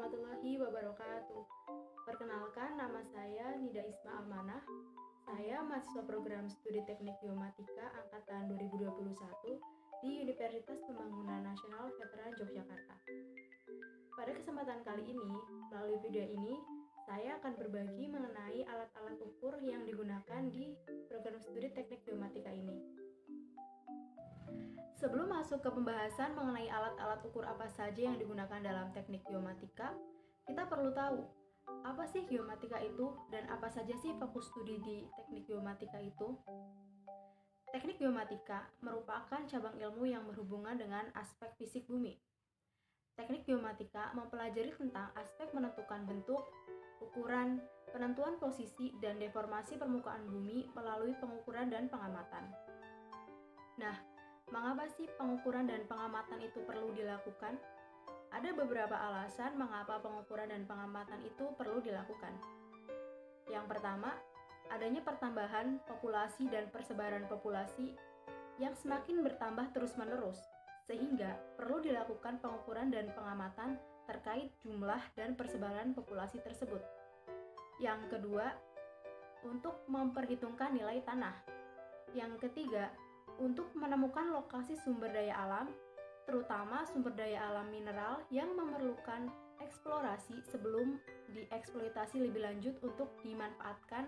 warahmatullahi wabarakatuh. Perkenalkan, nama saya Nida Isma Amanah. Saya mahasiswa program studi teknik geomatika angkatan 2021 di Universitas Pembangunan Nasional Veteran Yogyakarta. Pada kesempatan kali ini, melalui video ini, saya akan berbagi mengenai alat-alat ukur yang digunakan di program studi teknik geomatika ini. Sebelum masuk ke pembahasan mengenai alat-alat ukur apa saja yang digunakan dalam teknik geomatika, kita perlu tahu apa sih geomatika itu dan apa saja sih fokus studi di teknik geomatika itu. Teknik geomatika merupakan cabang ilmu yang berhubungan dengan aspek fisik bumi. Teknik geomatika mempelajari tentang aspek menentukan bentuk, ukuran, penentuan posisi, dan deformasi permukaan bumi melalui pengukuran dan pengamatan. Nah, mengapa sih pengukuran dan pengamatan itu perlu dilakukan? Ada beberapa alasan mengapa pengukuran dan pengamatan itu perlu dilakukan. Yang pertama, adanya pertambahan populasi dan persebaran populasi yang semakin bertambah terus-menerus, sehingga perlu dilakukan pengukuran dan pengamatan terkait jumlah dan persebaran populasi tersebut. Yang kedua, untuk memperhitungkan nilai tanah. Yang ketiga, untuk menemukan lokasi sumber daya alam, terutama sumber daya alam mineral yang memerlukan eksplorasi sebelum dieksploitasi lebih lanjut untuk dimanfaatkan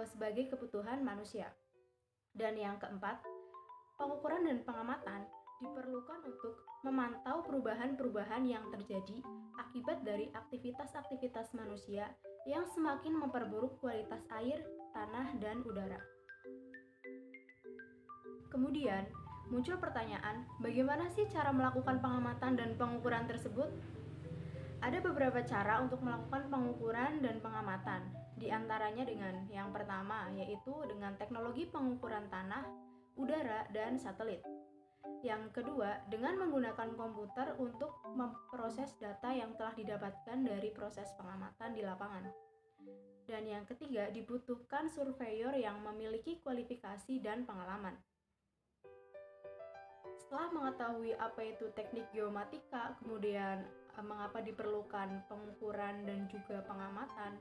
sebagai kebutuhan manusia. Dan yang keempat, pengukuran dan pengamatan diperlukan untuk memantau perubahan-perubahan yang terjadi akibat dari aktivitas-aktivitas manusia yang semakin memperburuk kualitas air, tanah, dan udara. Kemudian, muncul pertanyaan, bagaimana sih cara melakukan pengamatan dan pengukuran tersebut? Ada beberapa cara untuk melakukan pengukuran dan pengamatan, di antaranya dengan yang pertama, yaitu dengan teknologi pengukuran tanah, udara, dan satelit. Yang kedua, dengan menggunakan komputer untuk memproses data yang telah didapatkan dari proses pengamatan di lapangan. Dan yang ketiga, dibutuhkan surveyor yang memiliki kualifikasi dan pengalaman. Setelah mengetahui apa itu teknik geomatika, kemudian mengapa diperlukan pengukuran dan juga pengamatan,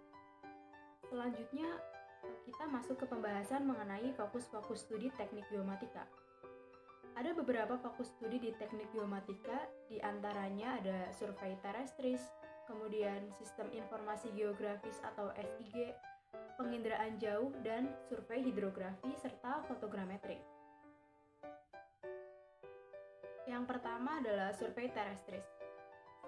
selanjutnya kita masuk ke pembahasan mengenai fokus-fokus studi teknik geomatika. Ada beberapa fokus studi di teknik geomatika, di antaranya ada survei terestris, kemudian sistem informasi geografis atau SIG, penginderaan jauh, dan survei hidrografi serta fotogrametri. Yang pertama adalah survei terestris.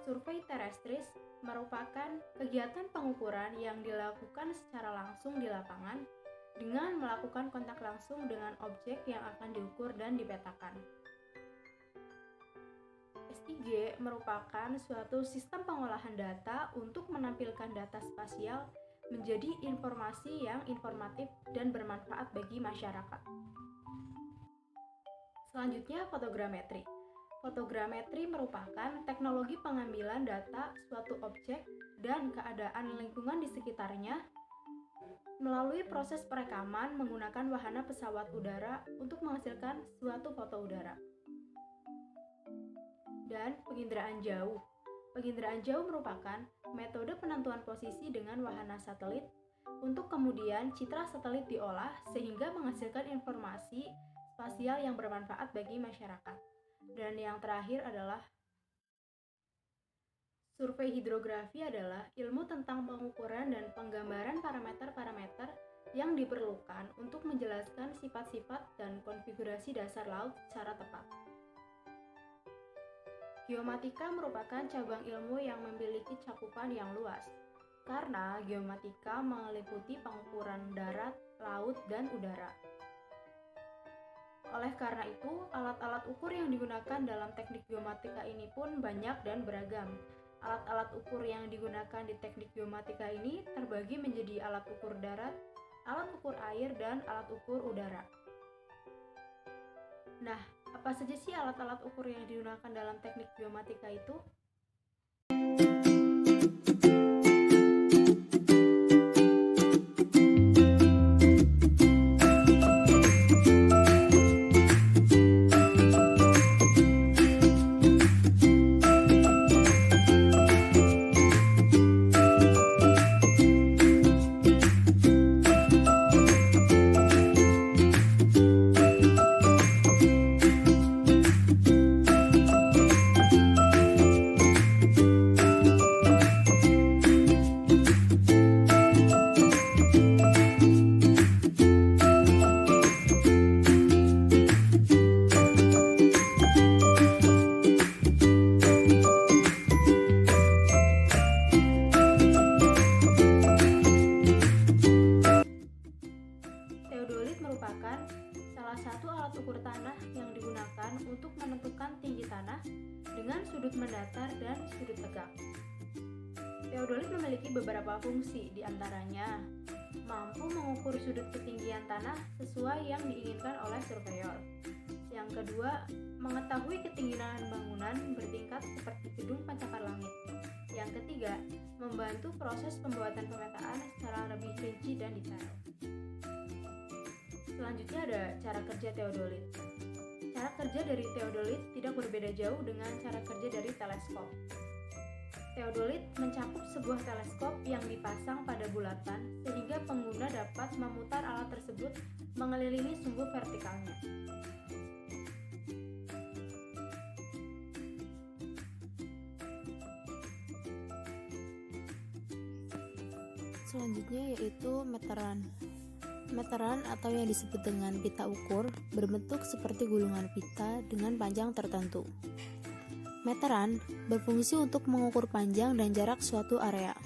Survei terestris merupakan kegiatan pengukuran yang dilakukan secara langsung di lapangan dengan melakukan kontak langsung dengan objek yang akan diukur dan dipetakan. SIG merupakan suatu sistem pengolahan data untuk menampilkan data spasial menjadi informasi yang informatif dan bermanfaat bagi masyarakat. Selanjutnya, fotogrametri. Fotogrametri merupakan teknologi pengambilan data suatu objek dan keadaan lingkungan di sekitarnya melalui proses perekaman menggunakan wahana pesawat udara untuk menghasilkan suatu foto udara. Dan penginderaan jauh. Penginderaan jauh merupakan metode penentuan posisi dengan wahana satelit untuk kemudian citra satelit diolah sehingga menghasilkan informasi spasial yang bermanfaat bagi masyarakat. Dan yang terakhir adalah survei hidrografi adalah ilmu tentang pengukuran dan penggambaran parameter-parameter yang diperlukan untuk menjelaskan sifat-sifat dan konfigurasi dasar laut secara tepat. Geomatika merupakan cabang ilmu yang memiliki cakupan yang luas, karena geomatika meliputi pengukuran darat, laut, dan udara. Oleh karena itu, alat-alat ukur yang digunakan dalam teknik geomatika ini pun banyak dan beragam. Alat-alat ukur yang digunakan di teknik geomatika ini terbagi menjadi alat ukur darat, alat ukur air, dan alat ukur udara. Nah, apa saja sih alat-alat ukur yang digunakan dalam teknik geomatika itu? sudut mendatar, dan sudut tegak. Teodolit memiliki beberapa fungsi, diantaranya mampu mengukur sudut ketinggian tanah sesuai yang diinginkan oleh surveyor. Yang kedua, mengetahui ketinggian bangunan bertingkat seperti gedung pencakar langit. Yang ketiga, membantu proses pembuatan pemetaan secara lebih rinci dan detail. Selanjutnya ada cara kerja teodolit. Cara kerja dari teodolit tidak berbeda jauh dengan cara kerja dari teleskop. Teodolit mencakup sebuah teleskop yang dipasang pada bulatan sehingga pengguna dapat memutar alat tersebut mengelilingi sumbu vertikalnya. Selanjutnya yaitu meteran. Meteran atau yang disebut dengan pita ukur berbentuk seperti gulungan pita dengan panjang tertentu. Meteran berfungsi untuk mengukur panjang dan jarak suatu area.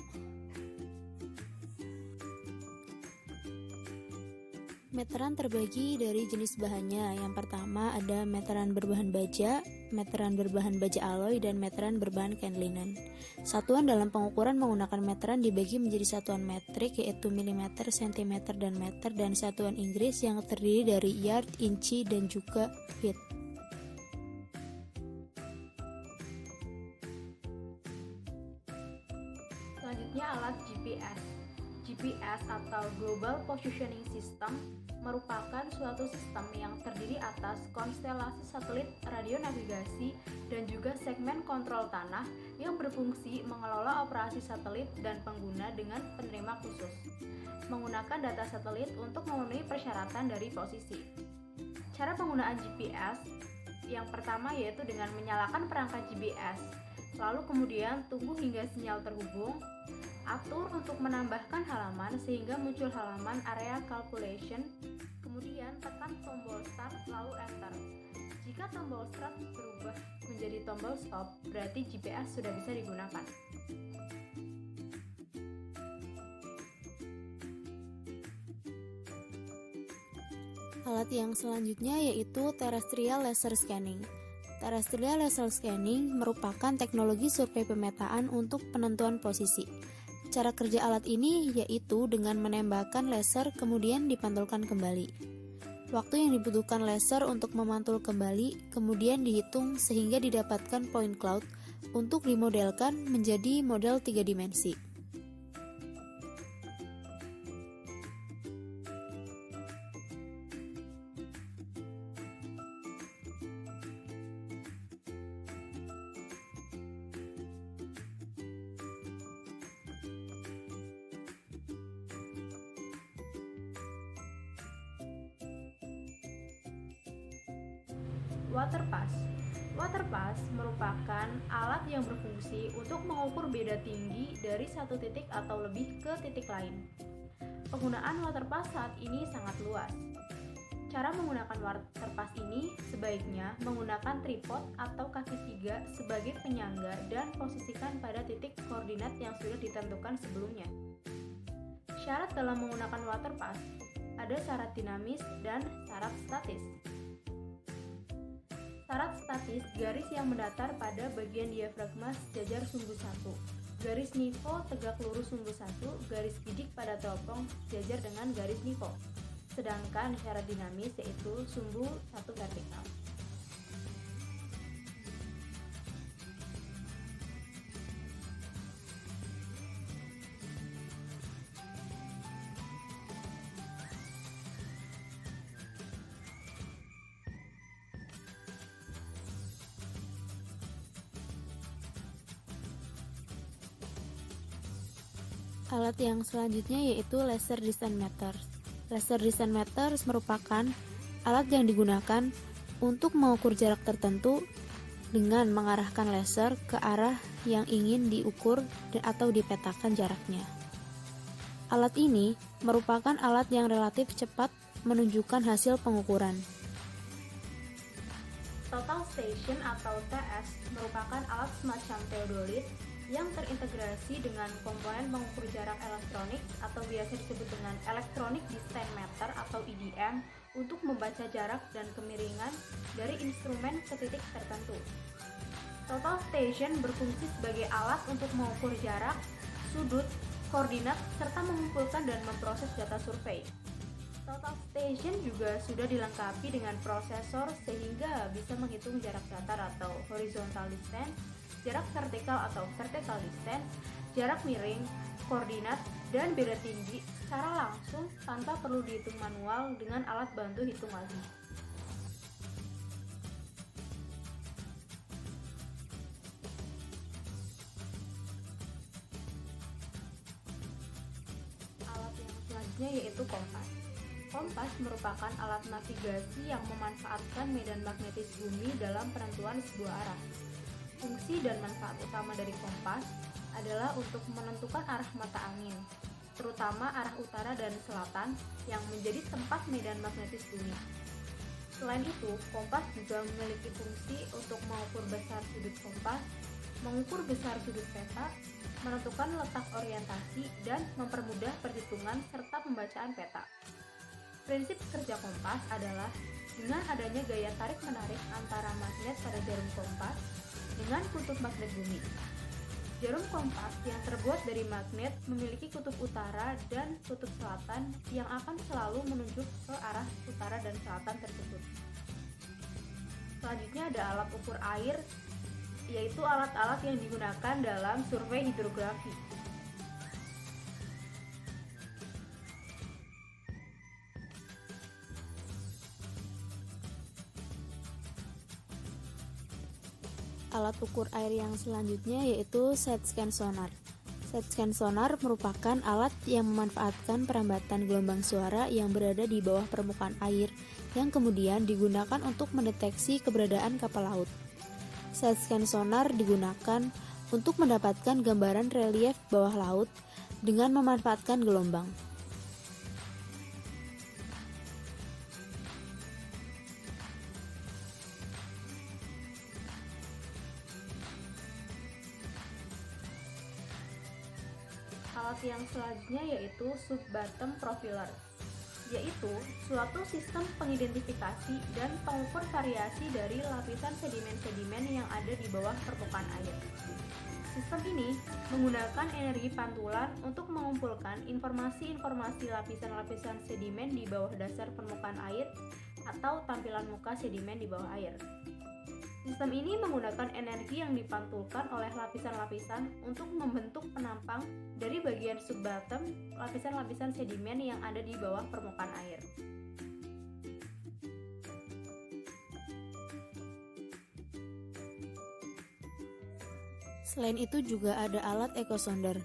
Meteran terbagi dari jenis bahannya. Yang pertama ada meteran berbahan baja, meteran berbahan baja alloy, dan meteran berbahan kain linen. Satuan dalam pengukuran menggunakan meteran dibagi menjadi satuan metrik yaitu mm, cm, dan meter, dan satuan Inggris yang terdiri dari yard, inci, dan juga feet. Selanjutnya alat GPS. GPS atau Global Positioning System merupakan suatu sistem yang terdiri atas konstelasi satelit radio navigasi dan juga segmen kontrol tanah yang berfungsi mengelola operasi satelit dan pengguna dengan penerima khusus, menggunakan data satelit untuk memenuhi persyaratan dari posisi. Cara penggunaan GPS yang pertama yaitu dengan menyalakan perangkat GPS, lalu kemudian tunggu hingga sinyal terhubung. Atur untuk menambahkan halaman sehingga muncul halaman area calculation, kemudian tekan tombol start lalu enter. Jika tombol start berubah menjadi tombol stop, berarti GPS sudah bisa digunakan. Alat yang selanjutnya yaitu terrestrial laser scanning. Terrestrial laser scanning merupakan teknologi survei pemetaan untuk penentuan posisi. Cara kerja alat ini yaitu dengan menembakkan laser kemudian dipantulkan kembali. Waktu yang dibutuhkan laser untuk memantul kembali kemudian dihitung sehingga didapatkan point cloud untuk dimodelkan menjadi model 3 dimensi. Waterpass. Waterpass merupakan alat yang berfungsi untuk mengukur beda tinggi dari satu titik atau lebih ke titik lain. Penggunaan waterpass saat ini sangat luas. Cara menggunakan waterpass ini sebaiknya menggunakan tripod atau kaki tiga sebagai penyangga dan posisikan pada titik koordinat yang sudah ditentukan sebelumnya. Syarat dalam menggunakan waterpass ada syarat dinamis dan syarat statis. Syarat statis, garis yang mendatar pada bagian diafragma sejajar sumbu 1, garis nivå tegak lurus sumbu 1, garis bidik pada teropong sejajar dengan garis nivå. Sedangkan syarat dinamis yaitu sumbu 1 vertikal. Alat yang selanjutnya yaitu laser design meters. Laser design meters merupakan alat yang digunakan untuk mengukur jarak tertentu dengan mengarahkan laser ke arah yang ingin diukur atau dipetakan jaraknya. Alat ini merupakan alat yang relatif cepat menunjukkan hasil pengukuran. Total Station atau TS merupakan alat semacam teodolit yang terintegrasi dengan komponen pengukur jarak elektronik atau biasa disebut dengan Electronic Distance Meter atau EDM untuk membaca jarak dan kemiringan dari instrumen ke titik tertentu. Total station berfungsi sebagai alat untuk mengukur jarak, sudut, koordinat, serta mengumpulkan dan memproses data survei. Total station juga sudah dilengkapi dengan prosesor sehingga bisa menghitung jarak datar atau horizontal distance, jarak vertikal atau vertical distance, jarak miring, koordinat, dan beda tinggi secara langsung tanpa perlu dihitung manual dengan alat bantu hitung lagi. Alat yang selanjutnya yaitu kompas. Kompas merupakan alat navigasi yang memanfaatkan medan magnetis bumi dalam penentuan sebuah arah. Fungsi dan manfaat utama dari kompas adalah untuk menentukan arah mata angin, terutama arah utara dan selatan yang menjadi tempat medan magnetis bumi. Selain itu, kompas juga memiliki fungsi untuk mengukur besar sudut kompas, mengukur besar sudut peta, menentukan letak orientasi, dan mempermudah perhitungan serta pembacaan peta. Prinsip kerja kompas adalah dengan adanya gaya tarik-menarik antara magnet pada jarum kompas dengan kutub magnet bumi. Jarum kompas yang terbuat dari magnet memiliki kutub utara dan kutub selatan yang akan selalu menunjuk ke arah utara dan selatan tersebut. Selanjutnya ada alat ukur air, yaitu alat-alat yang digunakan dalam survei hidrografi. Alat ukur air yang selanjutnya yaitu side scan sonar. Side scan sonar merupakan alat yang memanfaatkan perambatan gelombang suara yang berada di bawah permukaan air yang kemudian digunakan untuk mendeteksi keberadaan kapal laut. Side scan sonar digunakan untuk mendapatkan gambaran relief bawah laut dengan memanfaatkan gelombang. Alat yang selanjutnya yaitu sub-bottom profiler, yaitu suatu sistem pengidentifikasi dan pengukur variasi dari lapisan sedimen-sedimen yang ada di bawah permukaan air. Sistem ini menggunakan energi pantulan untuk mengumpulkan informasi-informasi lapisan-lapisan sedimen di bawah dasar permukaan air atau tampilan muka sedimen di bawah air. Sistem ini menggunakan energi yang dipantulkan oleh lapisan-lapisan untuk membentuk penampang dari bagian sub-bottom lapisan-lapisan sedimen yang ada di bawah permukaan air. Selain itu juga ada alat echosonder.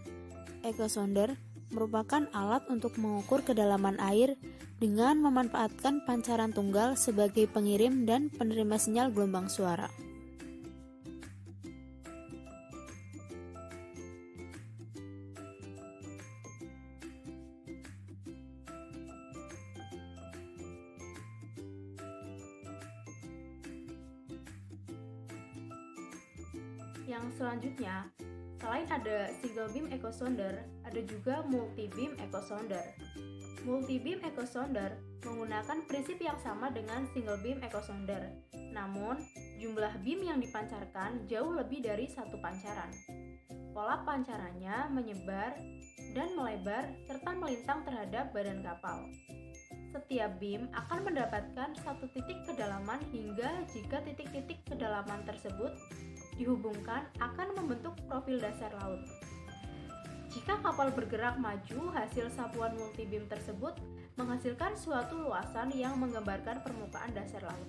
Echosonder merupakan alat untuk mengukur kedalaman air dengan memanfaatkan pancaran tunggal sebagai pengirim dan penerima sinyal gelombang suara. Yang selanjutnya, selain ada single beam echosonder, ada juga multi beam echosonder. Multi beam echosonder menggunakan prinsip yang sama dengan single beam echosonder, namun jumlah beam yang dipancarkan jauh lebih dari satu pancaran. Pola pancarannya menyebar dan melebar serta melintang terhadap badan kapal. Setiap beam akan mendapatkan satu titik kedalaman hingga jika titik-titik kedalaman tersebut dihubungkan akan membentuk profil dasar laut. Jika kapal bergerak maju, hasil sapuan multibeam tersebut menghasilkan suatu luasan yang menggambarkan permukaan dasar laut.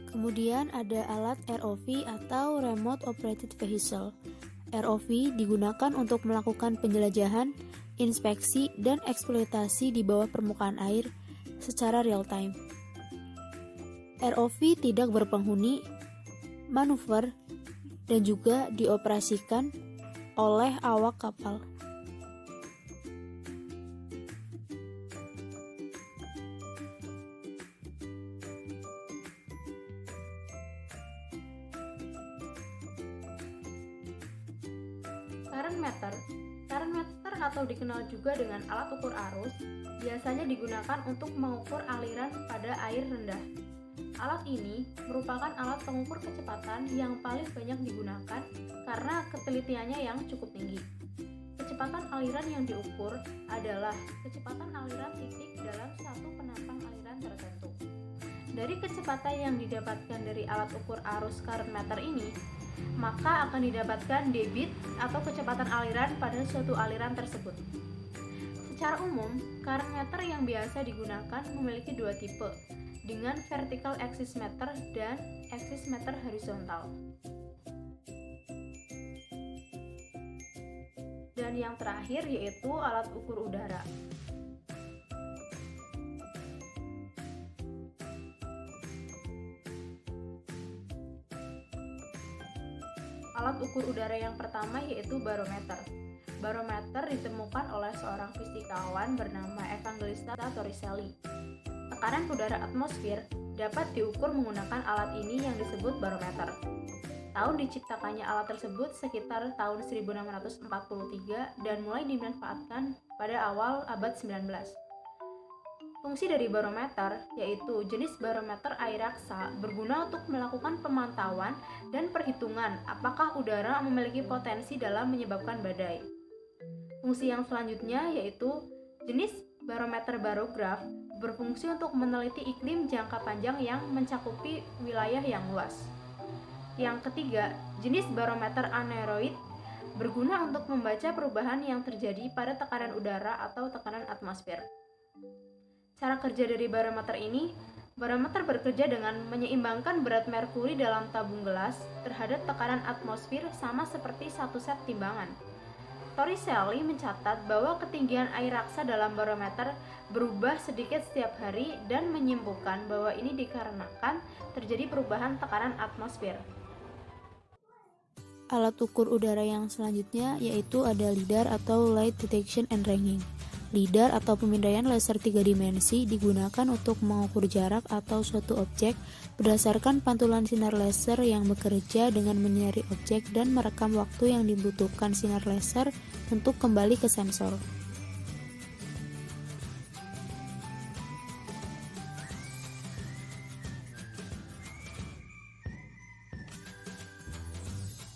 Kemudian ada alat ROV atau Remote Operated Vehicle. ROV digunakan untuk melakukan penjelajahan, inspeksi, dan eksploitasi di bawah permukaan air secara real time. ROV tidak berpenghuni, manuver, dan juga dioperasikan oleh awak kapal. Current meter atau dikenal juga dengan alat ukur arus, biasanya digunakan untuk mengukur aliran pada air rendah. Alat ini merupakan alat pengukur kecepatan yang paling banyak digunakan karena ketelitiannya yang cukup tinggi. Kecepatan aliran yang diukur adalah kecepatan aliran titik dalam satu penampang aliran tertentu. Dari kecepatan yang didapatkan dari alat ukur arus current meter ini, maka akan didapatkan debit atau kecepatan aliran pada suatu aliran tersebut. Secara umum, current meter yang biasa digunakan memiliki dua tipe, dengan vertical axis meter dan axis meter horizontal. Dan yang terakhir yaitu alat ukur udara. Alat ukur udara yang pertama yaitu barometer. Barometer ditemukan oleh seorang fisikawan bernama Evangelista Torricelli. Tekanan udara atmosfer dapat diukur menggunakan alat ini yang disebut barometer. Tahun diciptakannya alat tersebut sekitar tahun 1643 dan mulai dimanfaatkan pada awal abad 19. Fungsi dari barometer yaitu jenis barometer air raksa berguna untuk melakukan pemantauan dan perhitungan apakah udara memiliki potensi dalam menyebabkan badai. Fungsi yang selanjutnya yaitu jenis barometer barograf berfungsi untuk meneliti iklim jangka panjang yang mencakupi wilayah yang luas. Yang ketiga, jenis barometer aneroid berguna untuk membaca perubahan yang terjadi pada tekanan udara atau tekanan atmosfer. Cara kerja dari barometer ini, barometer bekerja dengan menyeimbangkan berat merkuri dalam tabung gelas terhadap tekanan atmosfer sama seperti satu set timbangan. Torricelli mencatat bahwa ketinggian air raksa dalam barometer berubah sedikit setiap hari dan menyimpulkan bahwa ini dikarenakan terjadi perubahan tekanan atmosfer. Alat ukur udara yang selanjutnya yaitu ada LIDAR atau Light Detection and Ranging. LIDAR atau pemindaian laser 3 dimensi digunakan untuk mengukur jarak atau suatu objek berdasarkan pantulan sinar laser yang bekerja dengan menyinari objek dan merekam waktu yang dibutuhkan sinar laser untuk kembali ke sensor.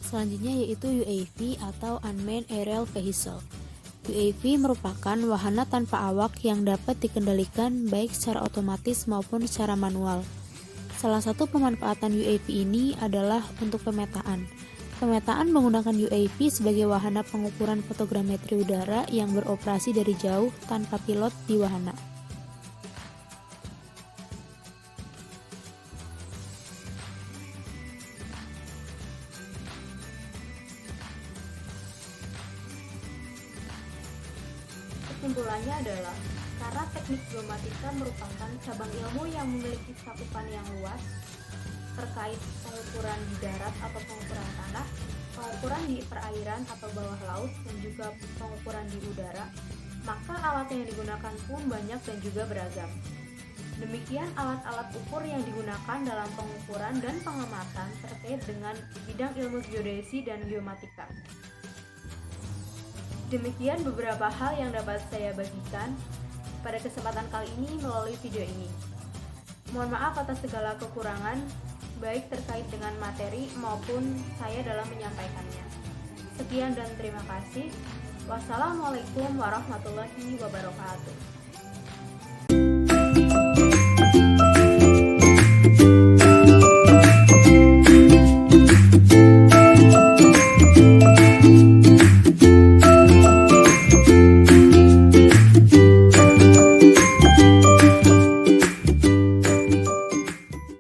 Selanjutnya yaitu UAV atau Unmanned Aerial Vehicle. UAV merupakan wahana tanpa awak yang dapat dikendalikan baik secara otomatis maupun secara manual. Salah satu pemanfaatan UAV ini adalah untuk pemetaan. Pemetaan menggunakan UAV sebagai wahana pengukuran fotogrametri udara yang beroperasi dari jauh tanpa pilot di wahana. Kesimpulannya adalah, karena teknik geomatika merupakan cabang ilmu yang memiliki cakupan yang luas terkait pengukuran di darat atau pengukuran tanah, pengukuran di perairan atau bawah laut, dan juga pengukuran di udara, maka alat yang digunakan pun banyak dan juga beragam. Demikian alat-alat ukur yang digunakan dalam pengukuran dan pengamatan terkait dengan bidang ilmu geodesi dan geomatika. Demikian beberapa hal yang dapat saya bagikan pada kesempatan kali ini melalui video ini. Mohon maaf atas segala kekurangan, baik terkait dengan materi maupun saya dalam menyampaikannya. Sekian dan terima kasih. Wassalamualaikum warahmatullahi wabarakatuh.